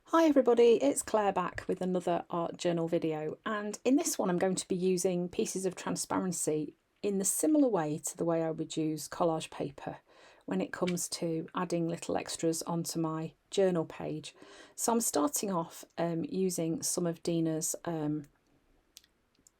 Hi everybody, it's Claire back with another art journal video, and in this one I'm going to be using pieces of transparency in the similar way to the way I would use collage paper when it comes to adding little extras onto my journal page. So I'm starting off using some of Dina's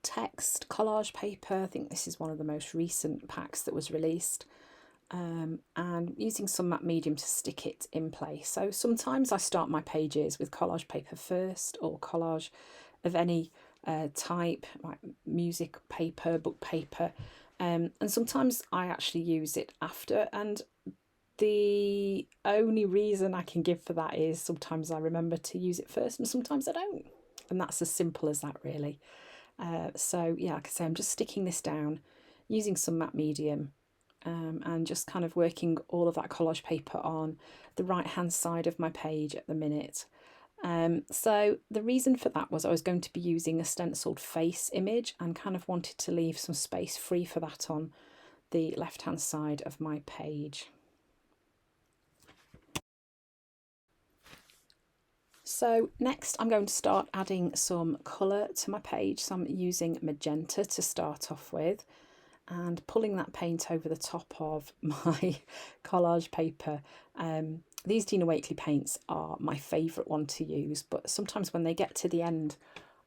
text collage paper. I think this is one of the most recent packs that was released. And using some matte medium to stick it in place. So sometimes I start my pages with collage paper first, or collage of any type, like music paper, book paper, and sometimes I actually use it after. And the only reason I can give for that is sometimes I remember to use it first and sometimes I don't, and that's as simple as that really. So yeah, like I say, I'm just sticking this down using some matte medium, and just kind of working all of that collage paper on the right hand side of my page at the minute. So the reason for that was I was going to be using a stenciled face image and kind of wanted to leave some space free for that on the left hand side of my page. So next I'm going to start adding some colour to my page. So I'm using magenta to start off with, and pulling that paint over the top of my collage paper. These Dina Wakley paints are my favourite one to use, but sometimes when they get to the end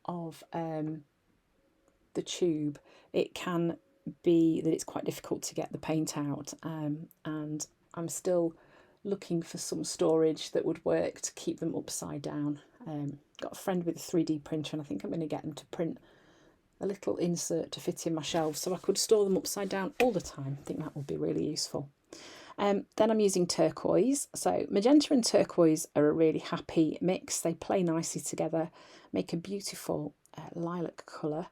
of the tube, it can be that it's quite difficult to get the paint out, and I'm still looking for some storage that would work to keep them upside down. Got a friend with a 3D printer, and I think I'm going to get them to print a little insert to fit in my shelves so I could store them upside down all the time. I think that would be really useful. Then I'm using turquoise. So magenta and turquoise are a really happy mix. They play nicely together, make a beautiful lilac colour.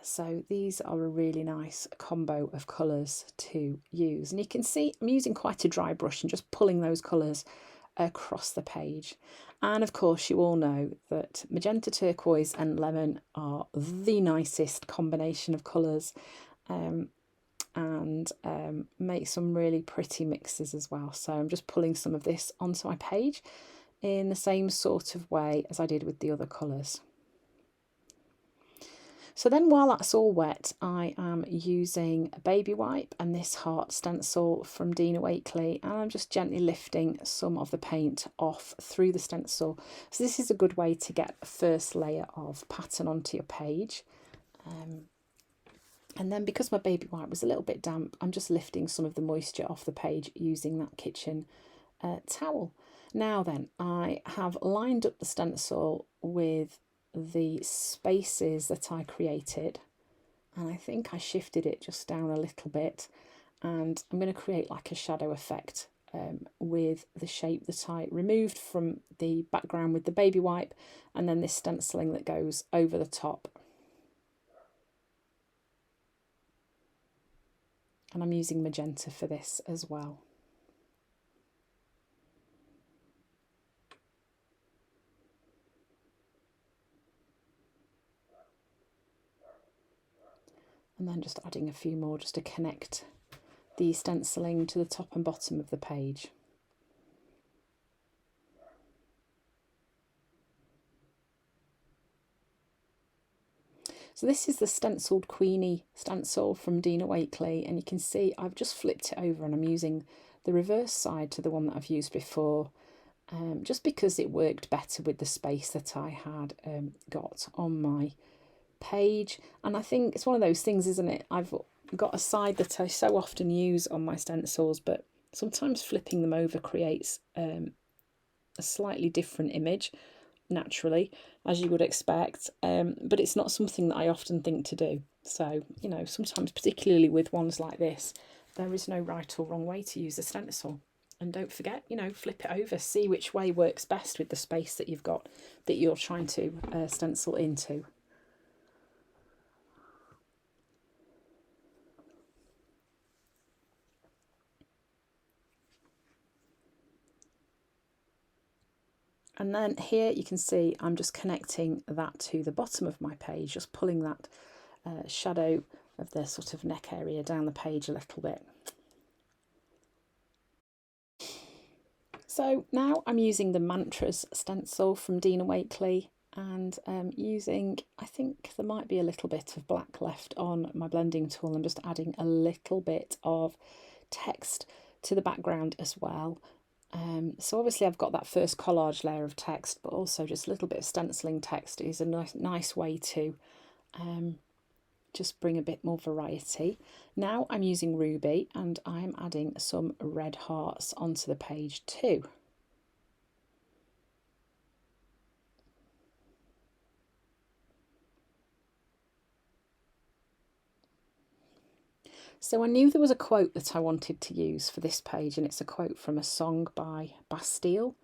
So these are a really nice combo of colours to use. And you can see I'm using quite a dry brush and just pulling those colours across the page. And of course you all know that magenta, turquoise and lemon are the nicest combination of colours, and make some really pretty mixes as well. So I'm just pulling some of this onto my page in the same sort of way as I did with the other colours. So then while that's all wet, I am using a baby wipe and this heart stencil from Dina Wakley, and I'm just gently lifting some of the paint off through the stencil. So this is a good way to get a first layer of pattern onto your page. And then because my baby wipe was a little bit damp, I'm just lifting some of the moisture off the page using that kitchen towel. Now then, I have lined up the stencil with the spaces that I created, and I think I shifted it just down a little bit, and I'm going to create like a shadow effect with the shape that I removed from the background with the baby wipe, and then this stenciling that goes over the top. And I'm using magenta for this as well. And then just adding a few more just to connect the stenciling to the top and bottom of the page. So this is the stenciled Queenie stencil from Dina Wakley, and you can see I've just flipped it over and I'm using the reverse side to the one that I've used before, just because it worked better with the space that I had got on my page. And I think it's one of those things, isn't it? I've got a side that I so often use on my stencils, but sometimes flipping them over creates a slightly different image naturally, as you would expect, but it's not something that I often think to do. So, you know, sometimes, particularly with ones like this, there is no right or wrong way to use a stencil. And don't forget, you know, flip it over, see which way works best with the space that you've got that you're trying to stencil into. And then here you can see I'm just connecting that to the bottom of my page, just pulling that shadow of the sort of neck area down the page a little bit. So now I'm using the Mantras stencil from Dina Wakley, and using, I think there might be a little bit of black left on my blending tool. I'm just adding a little bit of text to the background as well. So obviously I've got that first collage layer of text, but also just a little bit of stenciling text is a nice way to just bring a bit more variety. Now I'm using Ruby and I'm adding some red hearts onto the page too. So I knew there was a quote that I wanted to use for this page, and it's a quote from a song by Bastille.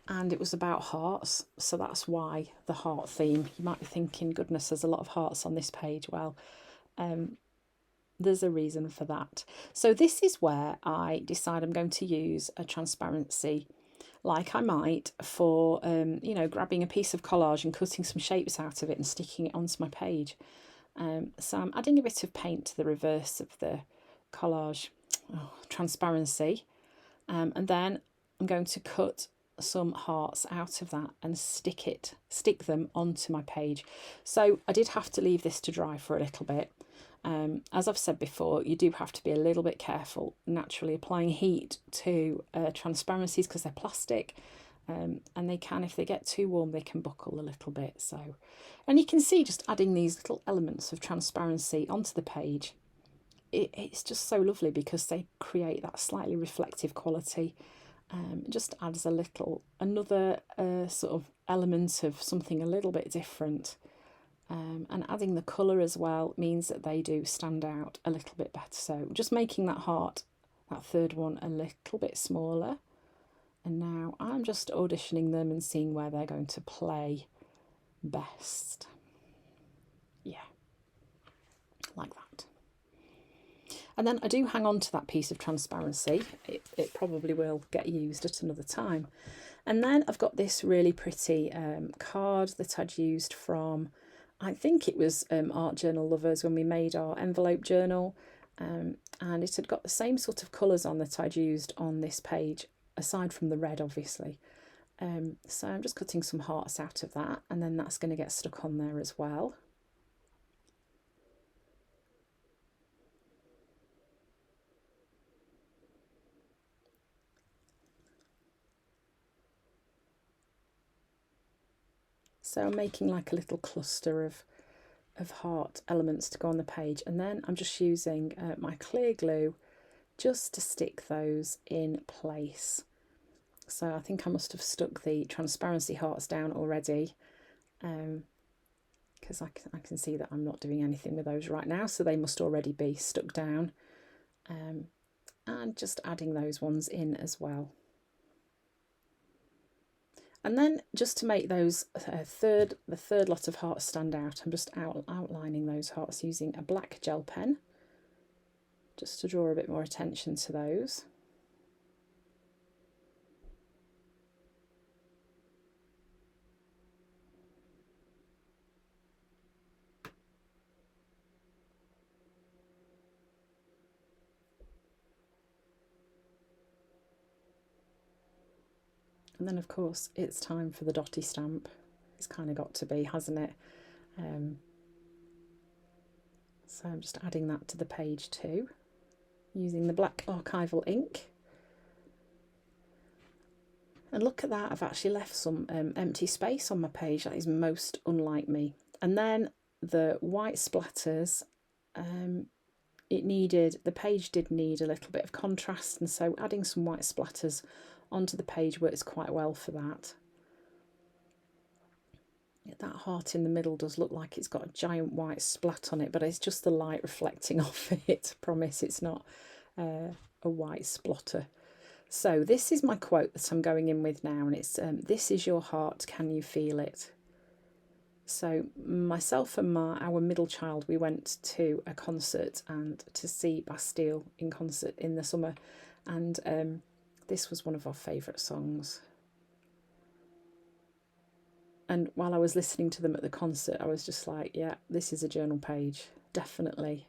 And it was about hearts, so that's why the heart theme. You might be thinking, goodness, there's a lot of hearts on this page. Well, there's a reason for that. So this is where I decide I'm going to use a transparency, like I might for, you know, grabbing a piece of collage and cutting some shapes out of it and sticking it onto my page. So I'm adding a bit of paint to the reverse of the collage transparency, and then I'm going to cut some hearts out of that and stick them onto my page. So I did have to leave this to dry for a little bit. As I've said before, you do have to be a little bit careful naturally applying heat to transparencies because they're plastic, and they can, if they get too warm, they can buckle a little bit. So, and you can see just adding these little elements of transparency onto the page, it's just so lovely because they create that slightly reflective quality. It just adds another sort of element of something a little bit different. And adding the colour as well means that they do stand out a little bit better. So just making that heart, that third one, a little bit smaller. And now I'm just auditioning them and seeing where they're going to play best. Yeah, like that. And then I do hang on to that piece of transparency. It probably will get used at another time. And then I've got this really pretty card that I'd used from, I think it was Art Journal Lovers when we made our envelope journal. And it had got the same sort of colours on that I'd used on this page, aside from the red, obviously. So I'm just cutting some hearts out of that, and then that's going to get stuck on there as well. So I'm making like a little cluster of heart elements to go on the page, and then I'm just using my clear glue just to stick those in place. So I think I must have stuck the transparency hearts down already, because I can see that I'm not doing anything with those right now, so they must already be stuck down, and just adding those ones in as well. And then just to make those the third lot of hearts stand out, I'm just outlining those hearts using a black gel pen, just to draw a bit more attention to those. And then, of course, it's time for the dotty stamp. It's kind of got to be, hasn't it? So I'm just adding that to the page too, using the black archival ink. And look at that, I've actually left some empty space on my page. That is most unlike me. And then the white splatters, the page did need a little bit of contrast, and so adding some white splatters onto the page works quite well for that. That heart in the middle does look like it's got a giant white splat on it, but it's just the light reflecting off it. I promise it's not a white splotter. So this is my quote that I'm going in with now, and it's "This is your heart, can you feel it?" So myself and our middle child, we went to a concert and to see Bastille in concert in the summer, and this was one of our favourite songs. And while I was listening to them at the concert, I was just like, yeah, this is a journal page, definitely.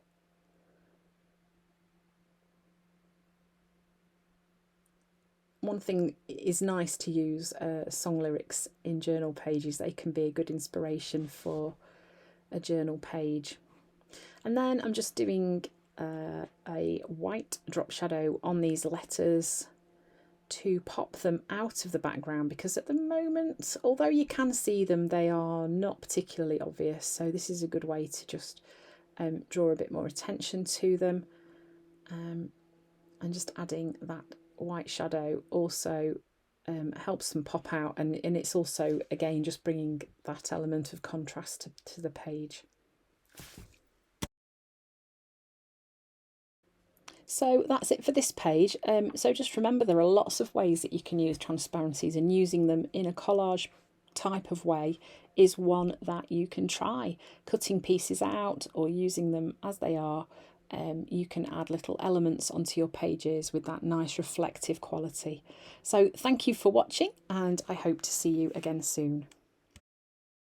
one thing is nice to use song lyrics in journal pages. They can be a good inspiration for a journal page. And then I'm just doing a white drop shadow on these letters to pop them out of the background, because at the moment, although you can see them, they are not particularly obvious. So this is a good way to just draw a bit more attention to them. And just adding that white shadow also helps them pop out, and it's also, again, just bringing that element of contrast to the page. So that's it for this page. So just remember, there are lots of ways that you can use transparencies, and using them in a collage type of way is one that you can try. Cutting pieces out or using them as they are, you can add little elements onto your pages with that nice reflective quality. So thank you for watching, and I hope to see you again soon.